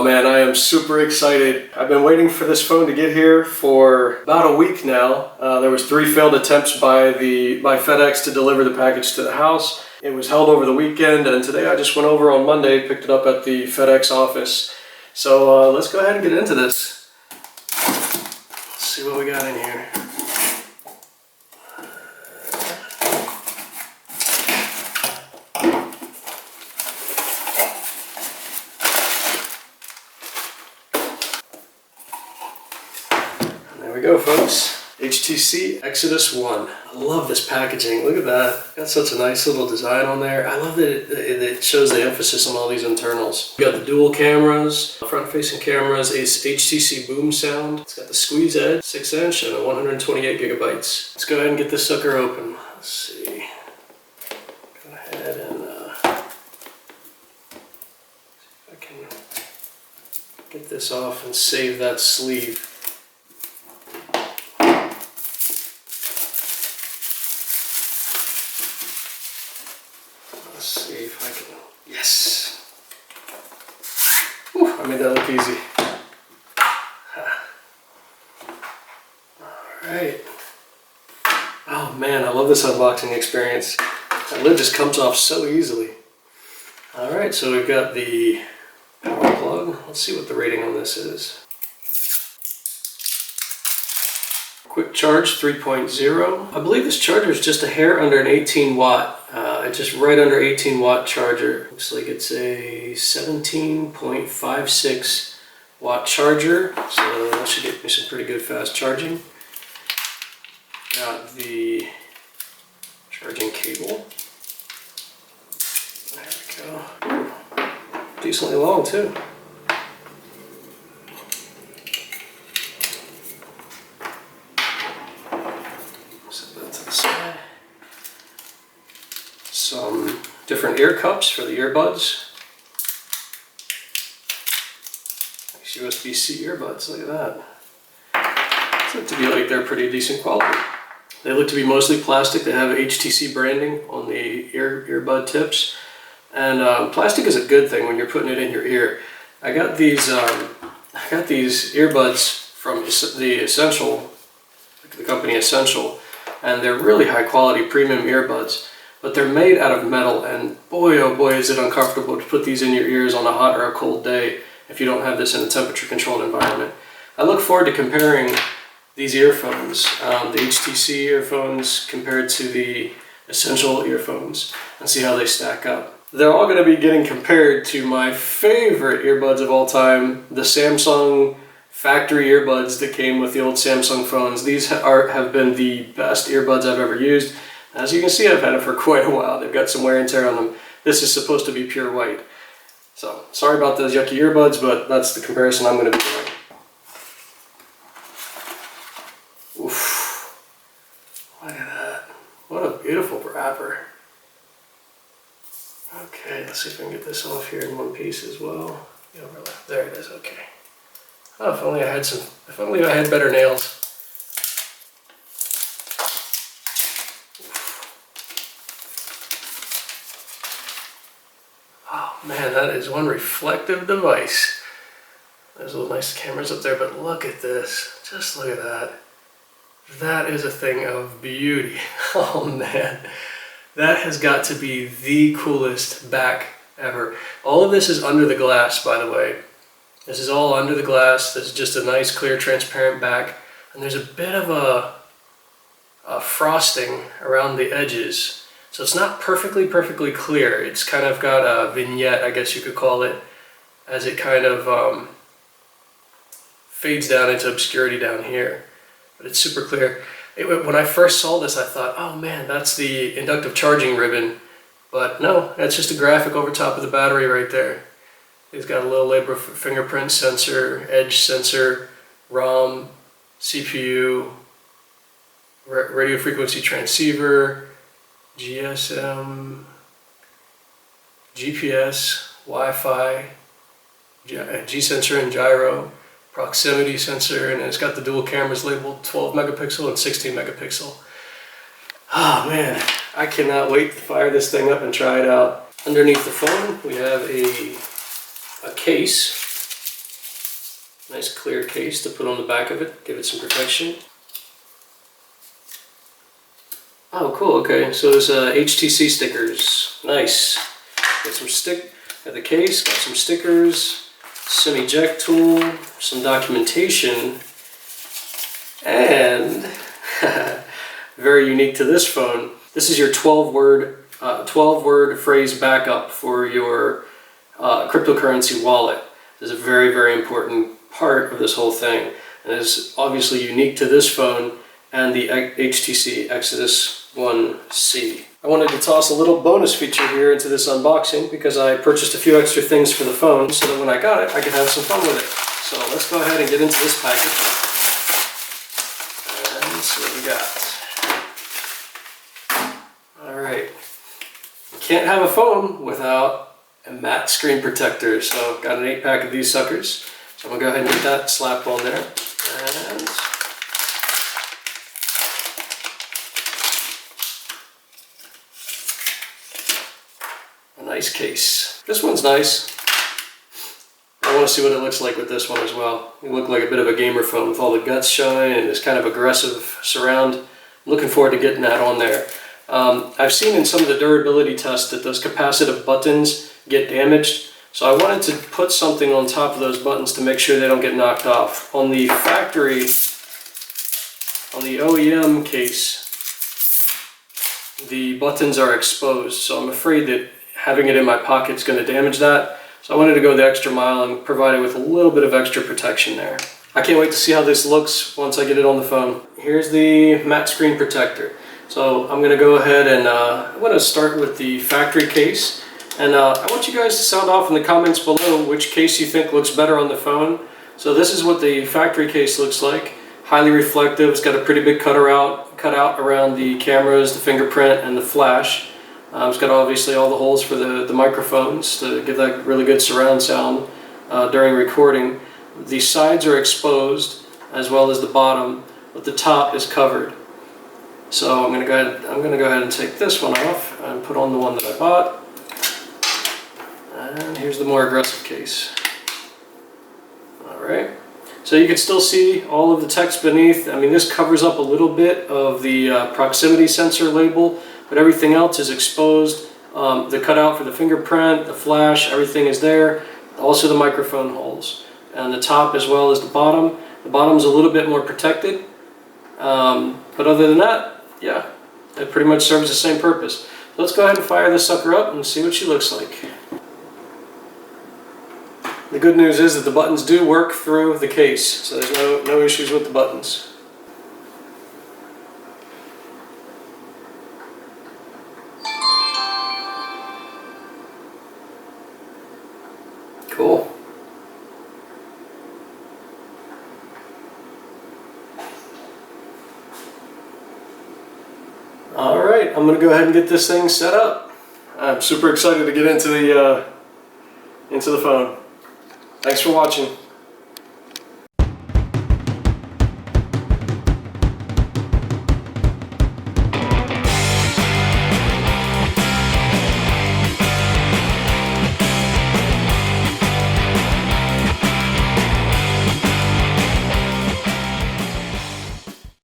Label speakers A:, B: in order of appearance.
A: Oh man, I am super excited. I've been waiting for this phone to get here for about a week now. There was 3 failed attempts by FedEx to deliver the package to the house. It was held over the weekend, and today I just went over on Monday, picked it up at the FedEx office. So let's go ahead and get into this. Let's see what we got in here. There we go, folks. HTC Exodus 1. I love this packaging. Look at that. Got such a nice little design on there. I love that it shows the emphasis on all these internals. We got the dual cameras, front-facing cameras, HTC boom sound. It's got the squeeze edge, 6-inch, and 128 gigabytes. Let's go ahead and get this sucker open. Let's see. Go ahead and see if I can get this off and save that sleeve. Let's see if I can, yes! Whew, I made that look easy. Alright. Oh man, I love this unboxing experience. That lid just comes off so easily. Alright, so we've got the power plug. Let's see what the rating on this is. Quick charge 3.0. I believe this charger is just a hair under an 18 watt. It's just right under 18 watt charger. Looks like it's a 17.56 watt charger. So that should get me some pretty good fast charging. Got the charging cable. There we go. Decently long too. Some different ear cups for the earbuds. Nice USB-C earbuds, look at that. These look to be like they're pretty decent quality. They look to be mostly plastic. They have HTC branding on the earbud tips. And plastic is a good thing when you're putting it in your ear. I got these earbuds from the company Essential, and they're really high quality premium earbuds. But they're made out of metal, and boy oh boy is it uncomfortable to put these in your ears on a hot or a cold day if you don't have this in a temperature controlled environment. I look forward to comparing these earphones, the HTC earphones compared to the Essential earphones, and see how they stack up. They're all going to be getting compared to my favorite earbuds of all time, the Samsung factory earbuds that came with the old Samsung phones. These have been the best earbuds I've ever used. As you can see, I've had it for quite a while. They've got some wear and tear on them. This is supposed to be pure white. So, sorry about those yucky earbuds, but that's the comparison I'm going to be doing. Oof. Look at that. What a beautiful wrapper. Okay, let's see if I can get this off here in one piece as well. The overlap. There it is, okay. Oh, if only I had better nails. Oh man, that is one reflective device. There's little nice cameras up there, but look at this. Just look at that. That is a thing of beauty. Oh man. That has got to be the coolest back ever. All of this is under the glass, by the way. This is all under the glass. This is just a nice, clear, transparent back. And there's a bit of a frosting around the edges. So it's not perfectly clear. It's kind of got a vignette, I guess you could call it, as it kind of fades down into obscurity down here. But it's super clear. When I first saw this, I thought, oh man, that's the inductive charging ribbon. But no, that's just a graphic over top of the battery right there. It's got a little label for fingerprint sensor, edge sensor, ROM, CPU, radio frequency transceiver, GSM, GPS, Wi-Fi, G-sensor and gyro, proximity sensor, and it's got the dual cameras labeled 12 megapixel and 16 megapixel. Oh man, I cannot wait to fire this thing up and try it out. Underneath the phone, we have a case Nice clear case to put on the back of it, give it some protection. Oh, cool. Okay, so there's HTC stickers. Nice. Got some got the case, got some stickers, SIM eject tool, some documentation, and very unique to this phone, this is your 12-word phrase backup for your cryptocurrency wallet. This is a very, very important part of this whole thing, and is obviously unique to this phone and the HTC Exodus 1C. I wanted to toss a little bonus feature here into this unboxing because I purchased a few extra things for the phone so that when I got it, I could have some fun with it. So let's go ahead and get into this package and see what we got. Alright, can't have a phone without a matte screen protector, so I've got an 8-pack of these suckers. So I'm going to go ahead and get that slapped on there. And a nice case. This one's nice. I want to see what it looks like with this one as well. It looked like a bit of a gamer phone with all the guts showing and this kind of aggressive surround. I'm looking forward to getting that on there. I've seen in some of the durability tests that those capacitive buttons get damaged. So I wanted to put something on top of those buttons to make sure they don't get knocked off. On the factory, on the OEM case, the buttons are exposed. So I'm afraid that having it in my pocket is going to damage that. So I wanted to go the extra mile and provide it with a little bit of extra protection there. I can't wait to see how this looks once I get it on the phone. Here's the matte screen protector. So I'm going to go ahead and I'm going to start with the factory case. And I want you guys to sound off in the comments below which case you think looks better on the phone. So this is what the factory case looks like. Highly reflective. It's got a pretty big cutout around the cameras, the fingerprint, and the flash. It's got obviously all the holes for the microphones to give that really good surround sound during recording. The sides are exposed as well as the bottom, but the top is covered. So I'm going to go ahead and take this one off and put on the one that I bought. And here's the more aggressive case. Alright, so you can still see all of the text beneath. I mean, this covers up a little bit of the proximity sensor label, but everything else is exposed. The cutout for the fingerprint, the flash, everything is there. Also the microphone holes. And the top as well as the bottom. The bottom's a little bit more protected. But other than that, yeah, it pretty much serves the same purpose. So let's go ahead and fire this sucker up and see what she looks like. The good news is that the buttons do work through the case, so there's no issues with the buttons. Cool. Alright, I'm going to go ahead and get this thing set up. I'm super excited to get into the phone. Thanks for watching.